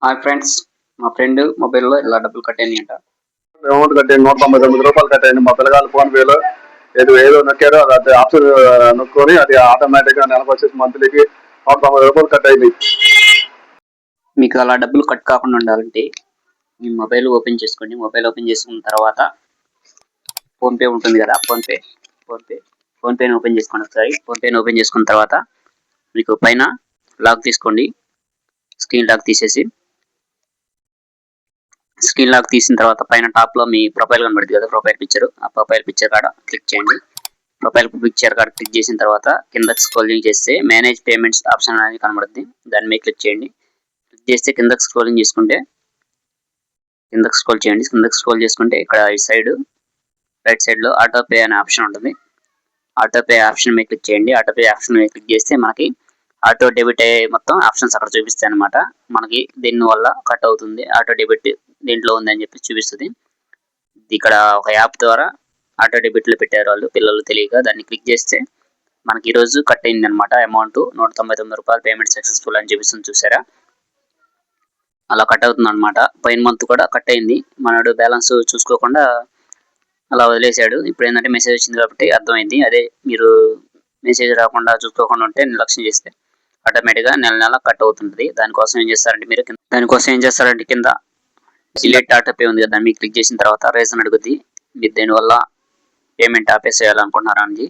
Hi friends, మా friend మొబైల్లో ఇలా డబ్బులు కట్టాయంట. అమౌంట్ కట్టేయండి, 199 రూపాయలు కట్టేయండి. మా పిల్లగాళ్ళ ఫోన్ పేలో ఏదో నొక్కారో అది ఆప్షన్ నొక్కొని అది ఆటోమేటిక్ గా నెలకు వచ్చేసి మంత్లీకి 190 రూపాయలు కట్ అయింది. మీకు అలా డబ్బులు కట్ కాకుండా ఉండాలంటే మీ మొబైల్ ఓపెన్ చేసుకోండి. మొబైల్ ఓపెన్ చేసుకున్న తర్వాత ఫోన్పే ఉంటుంది కదా, ఫోన్పేని ఓపెన్ చేసుకోండి. ఒకసారి ఫోన్పేని ఓపెన్ చేసుకున్న తర్వాత మీకు పైన లాక్ తీసుకోండి. స్క్రీన్ లాక్ తీసిన తర్వాత పైన టాప్ లో మీ ప్రొఫైల్ కనబడుతుంది కదా, ప్రొఫైల్ పిక్చర్. ఆ ప్రొఫైల్ పిక్చర్ కాడ క్లిక్ చేయండి. ప్రొఫైల్ పిక్చర్ కాడ క్లిక్ చేసిన తర్వాత కింద స్క్రోలింగ్ చేస్తే మేనేజ్ పేమెంట్స్ ఆప్షన్ అనేది కనబడుతుంది. దాని మీద క్లిక్ చేయండి. క్లిక్ చేస్తే కిందకి స్క్రోలింగ్ చేసుకుంటే కిందకి స్క్రోల్ చేయండి. కిందకి స్క్రోల్ చేసుకుంటే ఇక్కడ ఈ సైడ్ రైట్ సైడ్ లో ఆటో పే అనే ఆప్షన్ ఉంటుంది. ఆటో పే ఆప్షన్ మీద క్లిక్ చేయండి. ఆటో పే ఆప్షన్ మీద క్లిక్ చేస్తే మనకి ఆటో డెబిట్ అయ్యే మొత్తం ఆప్షన్స్ అక్కడ చూపిస్తాయి అనమాట. మనకి దీని వల్ల కట్ అవుతుంది, ఆటో డెబిట్ దీంట్లో ఉందని చెప్పి చూపిస్తుంది. ఇక్కడ ఒక యాప్ ద్వారా ఆటో డెబిట్ లో పెట్టారు వాళ్ళు, పిల్లలు తెలియక. దాన్ని క్లిక్ చేస్తే మనకి ఈ రోజు కట్ అయింది అనమాట. అమౌంట్ 199 రూపాయలు పేమెంట్ సక్సెస్ఫుల్ అని చూపిస్తుంది, చూసారా? అలా కట్ అవుతుంది అనమాట. పోయిన మంత్ కూడా కట్ అయింది. మనడు బ్యాలెన్స్ చూసుకోకుండా అలా వదిలేశాడు. ఇప్పుడు ఏంటంటే మెసేజ్ వచ్చింది కాబట్టి అర్థమైంది. అదే మీరు మెసేజ్ రాకుండా చూసుకోకుండా ఉంటే నిర్లక్ష్యం చేస్తే ఆటోమేటిక్ గా నెల కట్ అవుతుంది. దానికోసం ఏం చేస్తారంటే కింద డిలీట్ ఆటో పే ఉంది కదా, దాన్ని మీకు క్లిక్ చేసిన తర్వాత రీజన్ అడుగుద్ది. మీరు దీనివల్ల పేమెంట్ ఆపేసేయాలనుకుంటున్నారా అని.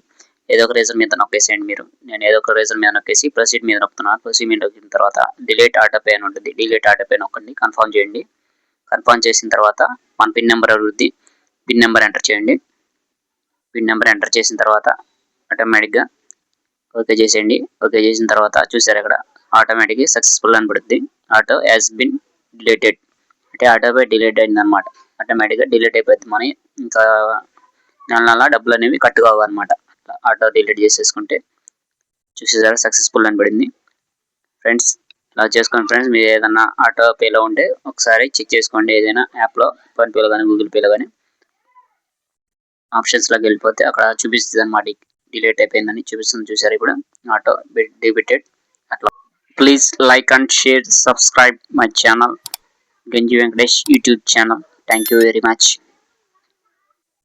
ఏదో ఒక రీజన్ మీద నొక్కేసేయండి మీరు. నేను ఏదో ఒక రీజన్ మీద నొక్కేసి ప్రొసీడ్ మీద నొక్కుతున్నాను. ప్రొసీడ్ మీద నొక్కిన తర్వాత డిలీట్ ఆటో పే అని ఉంటుంది. డిలీట్ ఆటో పే నొక్కండి, కన్ఫర్మ్ చేయండి. కన్ఫర్మ్ చేసిన తర్వాత మన పిన్ నెంబర్ అడుగుద్ది. పిన్ నెంబర్ ఎంటర్ చేయండి. పిన్ నెంబర్ ఎంటర్ చేసిన తర్వాత ఆటోమేటిక్గా ఓకే చేసేయండి. ఓకే చేసిన తర్వాత చూసారు ఇక్కడ ఆటోమేటిక్గా సక్సెస్ఫుల్ అని పడుద్ది. ఆటో హ్యాస్ బిన్ డిలీటెడ్ అంటే ఆటో పే డిలీట్ అయింది అనమాట. ఆటోమేటిక్గా డిలీట్ అయిపోద్ది. మనీ ఇంకా నెల డబ్బులు అనేవి కట్ కావన్నమాట. అట్లా ఆటో డిలీట్ చేసేసుకుంటే చూసేసారా సక్సెస్ఫుల్ అని పడింది. ఫ్రెండ్స్ ఇలా చేసుకోండి. ఫ్రెండ్స్ మీరు ఏదైనా ఆటో పేలో ఉంటే ఒకసారి చెక్ చేసుకోండి. ఏదైనా యాప్లో ఫోన్పేలో కానీ గూగుల్ పేలో కానీ ఆప్షన్స్ లోకి వెళ్ళిపోతే అక్కడ చూపిస్తుంది అనమాట. డిలీట్ అయిపోయిందని చూపిస్తుంది, చూసారు ఇప్పుడు ఆటో డెబిటెడ్. అట్లా please like and share, subscribe my channel Ganji Venkatesh YouTube channel. Thank you very much.